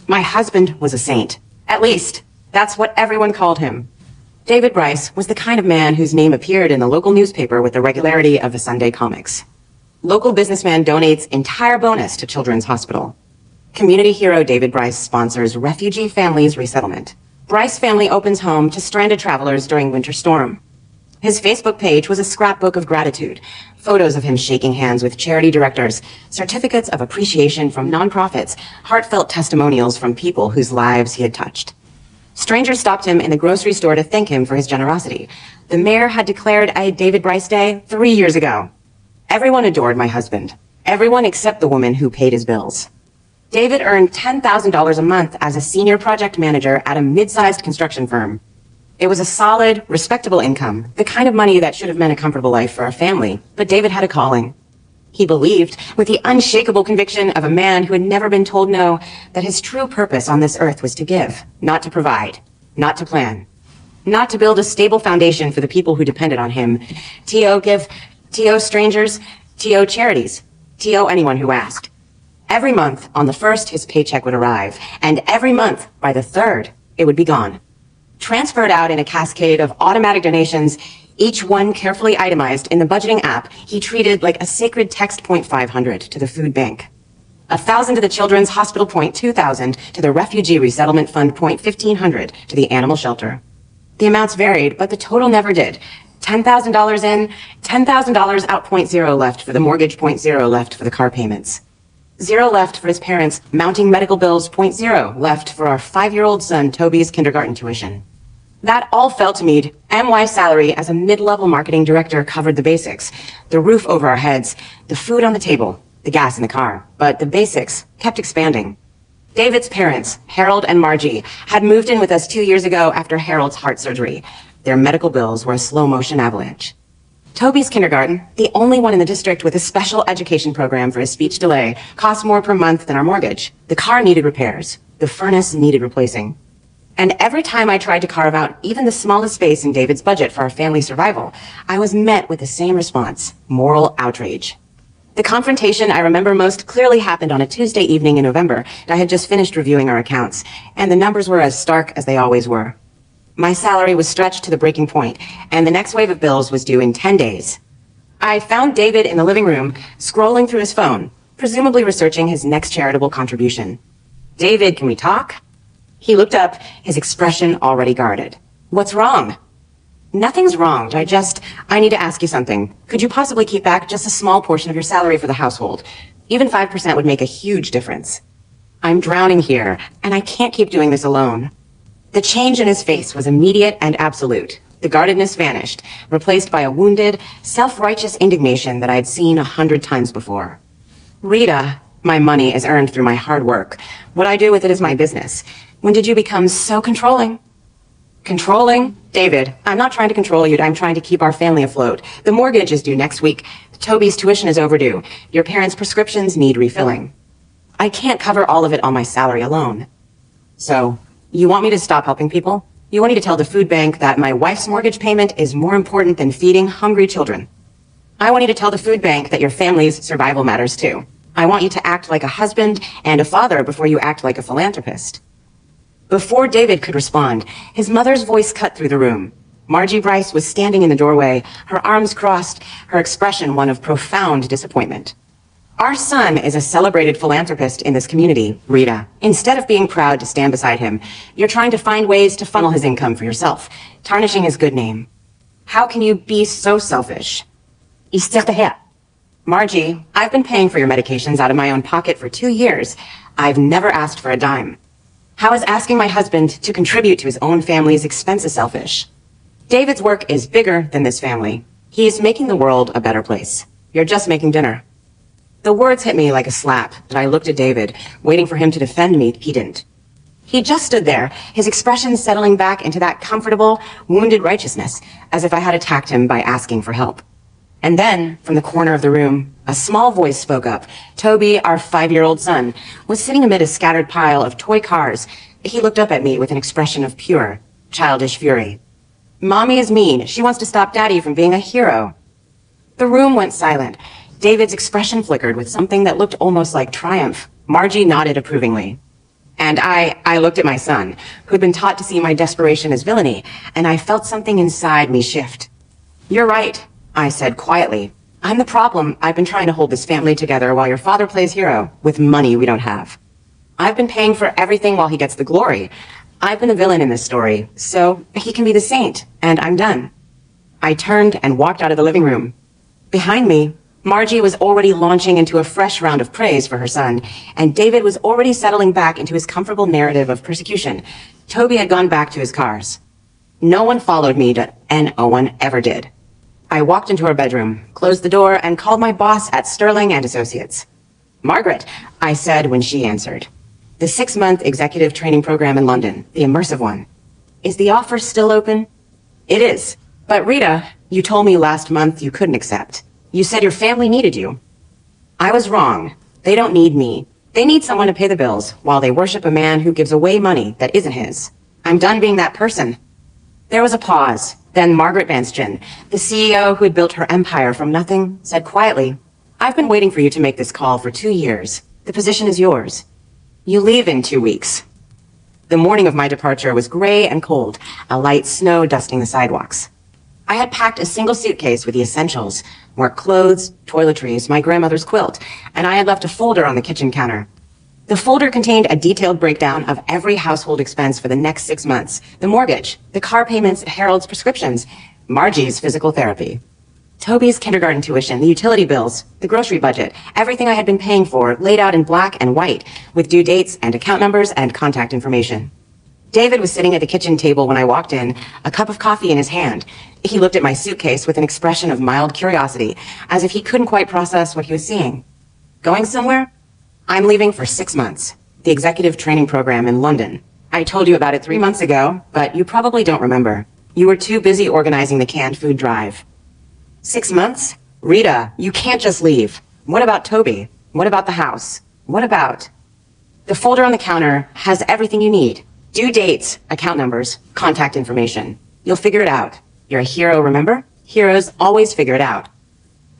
My husband was a saint. At least, that's what everyone called him. David Bryce was the kind of man whose name appeared in the local newspaper with the regularity of the Sunday comics. Local businessman donates entire bonus to Children's Hospital. Community hero David Bryce sponsors refugee families resettlement. Bryce family opens home to stranded travelers during winter storm. His Facebook page was a scrapbook of gratitude, photos of him shaking hands with charity directors, certificates of appreciation from nonprofits, heartfelt testimonials from people whose lives he had touched. Strangers stopped him in the grocery store to thank him for his generosity. The mayor had declared a David Bryce Day 3 years ago. Everyone adored my husband. Everyone except the woman who paid his bills. David earned $10,000 a month as a senior project manager at a mid-sized construction firm. It was a solid, respectable income, the kind of money that should have meant a comfortable life for our family, but David had a calling. He believed, with the unshakable conviction of a man who had never been told no, that his true purpose on this earth was to give, not to provide, not to plan, not to build a stable foundation for the people who depended on him. T.O. give, T.O. strangers, T.O. charities, T.O. anyone who asked. Every month, on the 1st, his paycheck would arrive, and every month, by the 3rd, it would be gone. Transferred out in a cascade of automatic donations, each one carefully itemized in the budgeting app, he treated like a sacred text .500 to the food bank. 1,000 to the Children's Hospital .2,000 to the Refugee Resettlement Fund .1,500 to the animal shelter. The amounts varied, but the total never did. $10,000 in, $10,000 out, .0 left for the mortgage, .0 left for the car payments. 0 left for his parents' mounting medical bills, .0 left for our 5-year-old son Toby's kindergarten tuition. That all fell to me. MY salary as a mid-level marketing director covered the basics. The roof over our heads, the food on the table, the gas in the car. But the basics kept expanding. David's parents, Harold and Margie, had moved in with us 2 years ago after Harold's heart surgery. Their medical bills were a slow-motion avalanche. Toby's kindergarten, the only one in the district with a special education program for a speech delay, cost more per month than our mortgage. The car needed repairs. The furnace needed replacing. And every time I tried to carve out even the smallest space in David's budget for our family's survival, I was met with the same response: moral outrage. The confrontation I remember most clearly happened on a Tuesday evening in November. I had just finished reviewing our accounts, and the numbers were as stark as they always were. My salary was stretched to the breaking point, and the next wave of bills was due in 10 days. I found David in the living room, scrolling through his phone, presumably researching his next charitable contribution. "David, can we talk?" He looked up, his expression already guarded. "What's wrong?" "Nothing's wrong. I need to ask you something. Could you possibly keep back just a small portion of your salary for the household? Even 5% would make a huge difference. I'm drowning here, and I can't keep doing this alone." The change in his face was immediate and absolute. The guardedness vanished, replaced by a wounded, self-righteous indignation that I had seen 100 times before. "Rita, my money is earned through my hard work. What I do with it is my business. When did you become so controlling?" "Controlling? David, I'm not trying to control you. I'm trying to keep our family afloat. The mortgage is due next week. Toby's tuition is overdue. Your parents' prescriptions need refilling. I can't cover all of it on my salary alone. So, you want me to stop helping people? You want me to tell the food bank that my wife's mortgage payment is more important than feeding hungry children? I want you to tell the food bank that your family's survival matters too. I want you to act like a husband and a father before you act like a philanthropist." Before David could respond, his mother's voice cut through the room. Margie Bryce was standing in the doorway, her arms crossed, her expression one of profound disappointment. "Our son is a celebrated philanthropist in this community, Rita. Instead of being proud to stand beside him, you're trying to find ways to funnel his income for yourself, tarnishing his good name. How can you be so selfish?" "Margie, I've been paying for your medications out of my own pocket for 2 years. I've never asked for a dime. How is asking my husband to contribute to his own family's expenses selfish? David's work is bigger than this family. He is making the world a better place. You're just making dinner." The words hit me like a slap, and I looked at David, waiting for him to defend me. He didn't. He just stood there, his expression settling back into that comfortable, wounded righteousness, as if I had attacked him by asking for help. And then, from the corner of the room, a small voice spoke up. Toby, our 5-year-old son, was sitting amid a scattered pile of toy cars. He looked up at me with an expression of pure, childish fury. "Mommy is mean. She wants to stop Daddy from being a hero." The room went silent. David's expression flickered with something that looked almost like triumph. Margie nodded approvingly. And I looked at my son, who'd been taught to see my desperation as villainy, and I felt something inside me shift. You're right, I said quietly. I'm the problem. I've been trying to hold this family together while your father plays hero with money we don't have. I've been paying for everything while he gets the glory. I've been a villain in this story, so he can be the saint, and I'm done. I turned and walked out of the living room. Behind me, Margie was already launching into a fresh round of praise for her son, and David was already settling back into his comfortable narrative of persecution. Toby had gone back to his cars. No one followed me, and no one ever did. I walked into her bedroom, closed the door, and called my boss at Sterling and Associates. Margaret, I said when she answered. The 6-month executive training program in London, the immersive one. Is the offer still open? It is. But Rita, you told me last month you couldn't accept. You said your family needed you. I was wrong. They don't need me. They need someone to pay the bills while they worship a man who gives away money that isn't his. I'm done being that person. There was a pause. Then Margaret Vanston, the CEO who had built her empire from nothing, said quietly, I've been waiting for you to make this call for 2 years. The position is yours. You leave in 2 weeks. The morning of my departure was gray and cold, a light snow dusting the sidewalks. I had packed a single suitcase with the essentials, work clothes, toiletries, my grandmother's quilt, and I had left a folder on the kitchen counter. The folder contained a detailed breakdown of every household expense for the next 6 months, the mortgage, the car payments, Harold's prescriptions, Margie's physical therapy, Toby's kindergarten tuition, the utility bills, the grocery budget, everything I had been paying for laid out in black and white with due dates and account numbers and contact information. David was sitting at the kitchen table when I walked in, a cup of coffee in his hand. He looked at my suitcase with an expression of mild curiosity, as if he couldn't quite process what he was seeing. Going somewhere? I'm leaving for 6 months. The executive training program in London. I told you about it 3 months ago, but you probably don't remember. You were too busy organizing the canned food drive. 6 months? Rita, you can't just leave. What about Toby? What about the house? What about? The folder on the counter has everything you need. Due dates, account numbers, contact information. You'll figure it out. You're a hero, remember? Heroes always figure it out.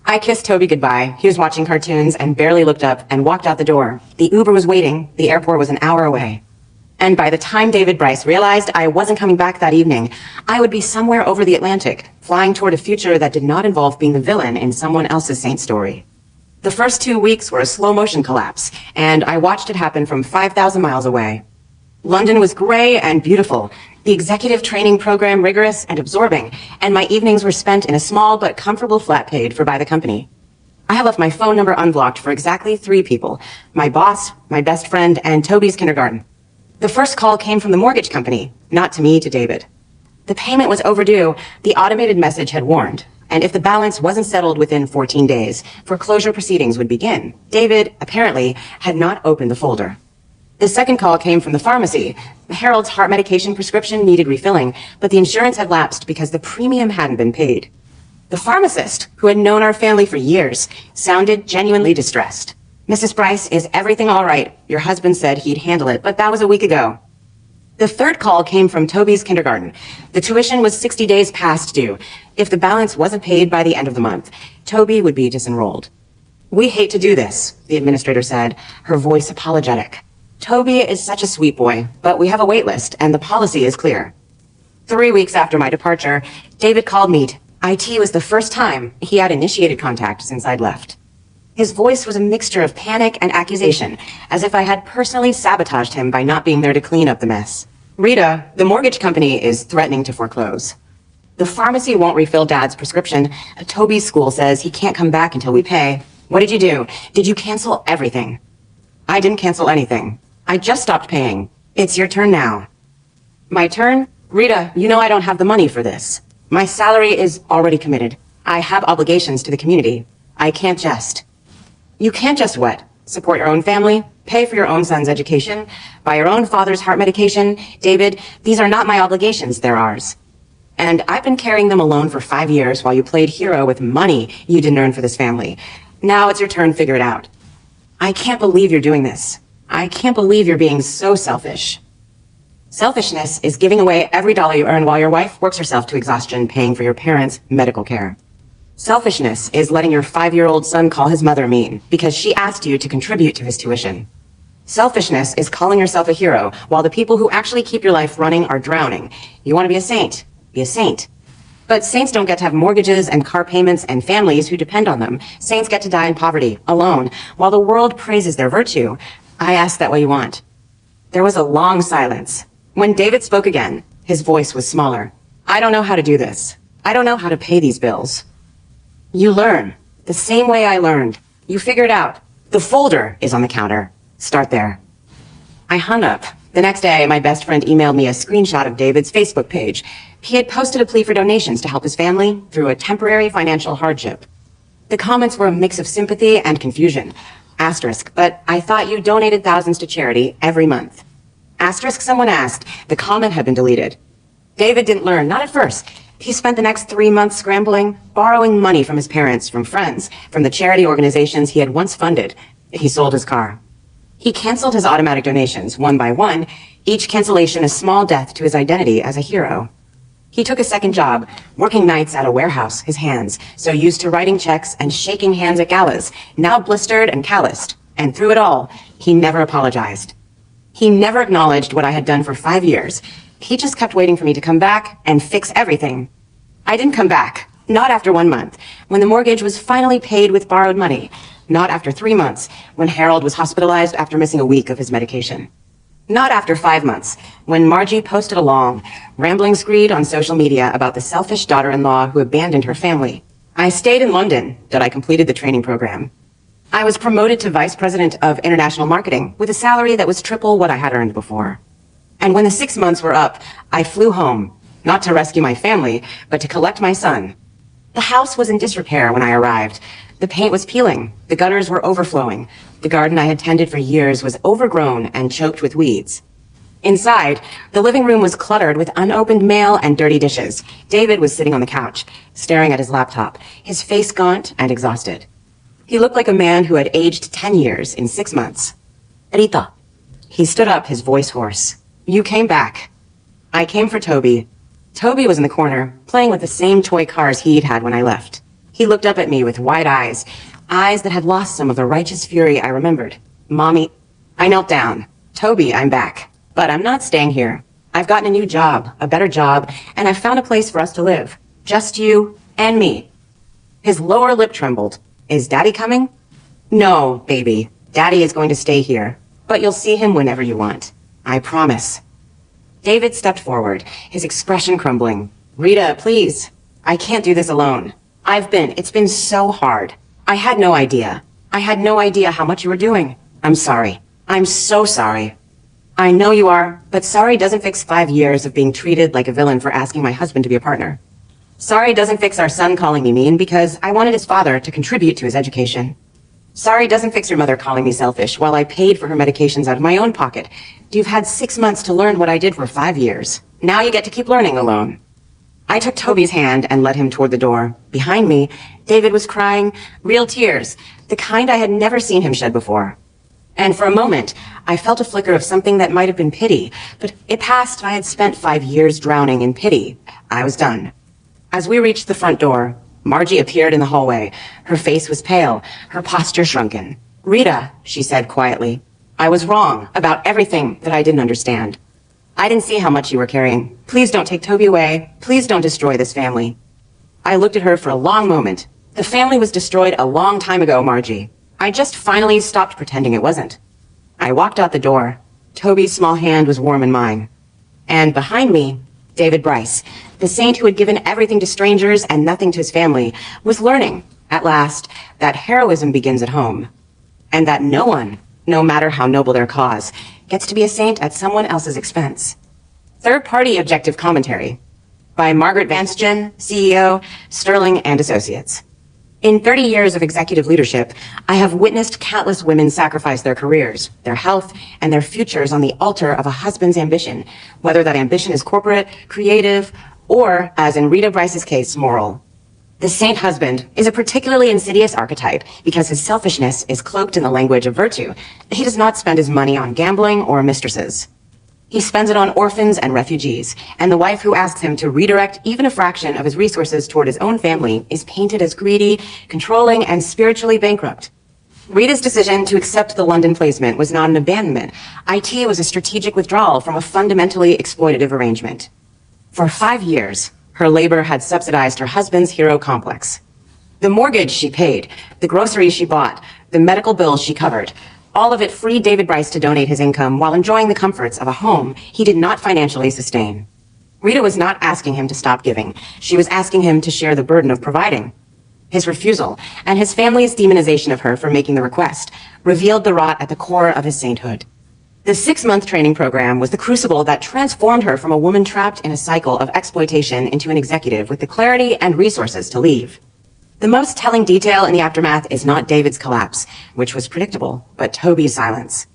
I kissed Toby goodbye. He was watching cartoons and barely looked up and walked out the door. The Uber was waiting. The airport was an hour away. And by the time David Bryce realized I wasn't coming back that evening, I would be somewhere over the Atlantic, flying toward a future that did not involve being the villain in someone else's saint story. The first 2 weeks were a slow-motion collapse, and I watched it happen from 5,000 miles away. London was gray and beautiful, the executive training program rigorous and absorbing, and my evenings were spent in a small but comfortable flat paid for by the company. I had left my phone number unblocked for exactly 3 people, my boss, my best friend, and Toby's kindergarten. The first call came from the mortgage company, not to me, to David. The payment was overdue, the automated message had warned, and if the balance wasn't settled within 14 days, foreclosure proceedings would begin. David, apparently, had not opened the folder. The second call came from the pharmacy. Harold's heart medication prescription needed refilling, but the insurance had lapsed because the premium hadn't been paid. The pharmacist, who had known our family for years, sounded genuinely distressed. Mrs. Bryce, is everything all right? Your husband said he'd handle it, but that was a week ago. The third call came from Toby's kindergarten. The tuition was 60 days past due. If the balance wasn't paid by the end of the month, Toby would be disenrolled. We hate to do this, the administrator said, her voice apologetic. Toby is such a sweet boy, but we have a wait list, and the policy is clear. 3 weeks after my departure, David called me. IT was the first time he had initiated contact since I'd left. His voice was a mixture of panic and accusation, as if I had personally sabotaged him by not being there to clean up the mess. Rita, the mortgage company is threatening to foreclose. The pharmacy won't refill Dad's prescription. Toby's school says he can't come back until we pay. What did you do? Did you cancel everything? I didn't cancel anything. I just stopped paying. It's your turn now. My turn? Rita, you know I don't have the money for this. My salary is already committed. I have obligations to the community. I can't just. You can't just what? Support your own family? Pay for your own son's education? Buy your own father's heart medication? David, these are not my obligations, they're ours. And I've been carrying them alone for 5 years while you played hero with money you didn't earn for this family. Now it's your turn, figure it out. I can't believe you're doing this. I can't believe you're being so selfish. Selfishness is giving away every dollar you earn while your wife works herself to exhaustion paying for your parents' medical care. Selfishness is letting your 5-year-old son call his mother mean because she asked you to contribute to his tuition. Selfishness is calling yourself a hero, while the people who actually keep your life running are drowning. You want to be a saint? Be a saint. But saints don't get to have mortgages and car payments and families who depend on them. Saints get to die in poverty, alone, while the world praises their virtue. I ask that what you want. There was a long silence. When David spoke again, his voice was smaller. I don't know how to do this. I don't know how to pay these bills. You learn. The same way I learned. You figure it out. The folder is on the counter. Start there. I hung up. The next day, my best friend emailed me a screenshot of David's Facebook page. He had posted a plea for donations to help his family through a temporary financial hardship. The comments were a mix of sympathy and confusion. Asterisk, but I thought you donated thousands to charity every month. Asterisk, someone asked. The comment had been deleted. David didn't learn, not at first. He spent the next 3 months scrambling, borrowing money from his parents, from friends, from the charity organizations he had once funded. He sold his car. He canceled his automatic donations, one by one, each cancellation a small death to his identity as a hero. He took a second job, working nights at a warehouse, his hands, so used to writing checks and shaking hands at galas, now blistered and calloused. And through it all, he never apologized. He never acknowledged what I had done for 5 years. He just kept waiting for me to come back and fix everything. I didn't come back, not after 1 month, when the mortgage was finally paid with borrowed money. Not after 3 months, when Harold was hospitalized after missing a week of his medication. Not after 5 months, when Margie posted a long, rambling screed on social media about the selfish daughter-in-law who abandoned her family. I stayed in London, till I completed the training program. I was promoted to Vice President of International Marketing with a salary that was triple what I had earned before. And when the 6 months were up, I flew home, not to rescue my family, but to collect my son. The house was in disrepair when I arrived. The paint was peeling. The gutters were overflowing. The garden I had tended for years was overgrown and choked with weeds. Inside, the living room was cluttered with unopened mail and dirty dishes. David was sitting on the couch, staring at his laptop, his face gaunt and exhausted. He looked like a man who had aged 10 years in 6 months. Rita. He stood up, his voice hoarse. You came back. I came for Toby. Toby was in the corner, playing with the same toy cars he'd had when I left. He looked up at me with wide eyes, eyes that had lost some of the righteous fury I remembered. Mommy, I knelt down. Toby, I'm back. But I'm not staying here. I've gotten a new job, a better job, and I've found a place for us to live. Just you and me. His lower lip trembled. Is Daddy coming? No, baby. Daddy is going to stay here. But you'll see him whenever you want. I promise. David stepped forward, his expression crumbling. Rita, please. I can't do this alone. It's been so hard. I had no idea. I had no idea how much you were doing. I'm sorry. I'm so sorry. I know you are, but sorry doesn't fix 5 years of being treated like a villain for asking my husband to be a partner. Sorry doesn't fix our son calling me mean because I wanted his father to contribute to his education. Sorry doesn't fix your mother calling me selfish while I paid for her medications out of my own pocket. You've had 6 months to learn what I did for 5 years. Now you get to keep learning alone. I took Toby's hand and led him toward the door. Behind me, David was crying, real tears, the kind I had never seen him shed before. And for a moment, I felt a flicker of something that might have been pity, but it passed. I had spent 5 years drowning in pity. I was done. As we reached the front door, Margie appeared in the hallway. Her face was pale, her posture shrunken. Rita, she said quietly, I was wrong about everything that I didn't understand. I didn't see how much you were carrying. Please don't take Toby away. Please don't destroy this family. I looked at her for a long moment. The family was destroyed a long time ago, Margie. I just finally stopped pretending it wasn't. I walked out the door. Toby's small hand was warm in mine. And behind me, David Bryce, the saint who had given everything to strangers and nothing to his family, was learning, at last, that heroism begins at home. And that no one, no matter how noble their cause, gets to be a saint at someone else's expense. Third-party objective commentary by Margaret Vanstjen, CEO, Sterling and Associates. In 30 years of executive leadership, I have witnessed countless women sacrifice their careers, their health, and their futures on the altar of a husband's ambition, whether that ambition is corporate, creative, or, as in Rita Bryce's case, moral. The saint husband is a particularly insidious archetype because his selfishness is cloaked in the language of virtue. He does not spend his money on gambling or mistresses. He spends it on orphans and refugees, and the wife who asks him to redirect even a fraction of his resources toward his own family is painted as greedy, controlling, and spiritually bankrupt. Rita's decision to accept the London placement was not an abandonment. IT was a strategic withdrawal from a fundamentally exploitative arrangement. For 5 years, her labor had subsidized her husband's hero complex. The mortgage she paid, the groceries she bought, the medical bills she covered, all of it freed David Bryce to donate his income while enjoying the comforts of a home he did not financially sustain. Rita was not asking him to stop giving. She was asking him to share the burden of providing. His refusal, and his family's demonization of her for making the request, revealed the rot at the core of his sainthood. The 6-month training program was the crucible that transformed her from a woman trapped in a cycle of exploitation into an executive with the clarity and resources to leave. The most telling detail in the aftermath is not David's collapse, which was predictable, but Toby's silence.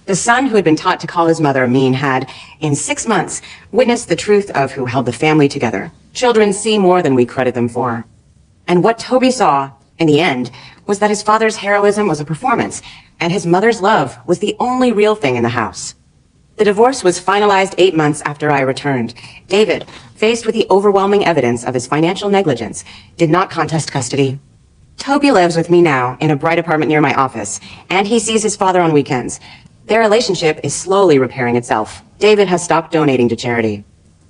The son who had been taught to call his mother mean had, in 6 months, witnessed the truth of who held the family together. Children see more than we credit them for. And what Toby saw, in the end, was that his father's heroism was a performance, and his mother's love was the only real thing in the house. The divorce was finalized 8 months after I returned. David, faced with the overwhelming evidence of his financial negligence, did not contest custody. Toby lives with me now in a bright apartment near my office, and he sees his father on weekends. Their relationship is slowly repairing itself. David has stopped donating to charity.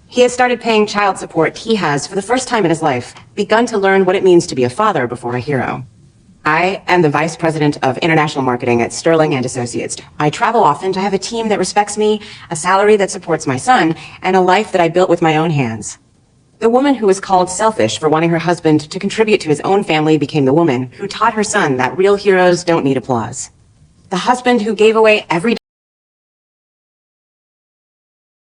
He has started paying child support. He has, for the first time in his life, begun to learn what it means to be a father before a hero. I am the vice president of international marketing at Sterling and Associates. I travel often to have a team that respects me, a salary that supports my son, and a life that I built with my own hands. The woman who was called selfish for wanting her husband to contribute to his own family became the woman who taught her son that real heroes don't need applause. The husband who gave away every